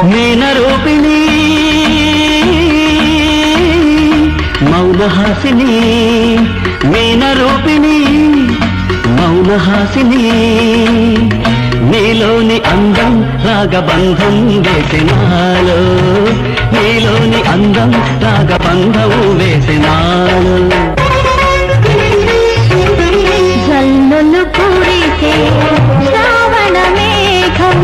మీన రూపిణి మౌనహాసిని మీన రూపిణి మౌనహాసిని నీలోని అందం రాగబంధం వేసినాలో నీలోని అందం రాగబంధం వేసినాలో జల్లులు కురిసే శ్రావణ మేఘం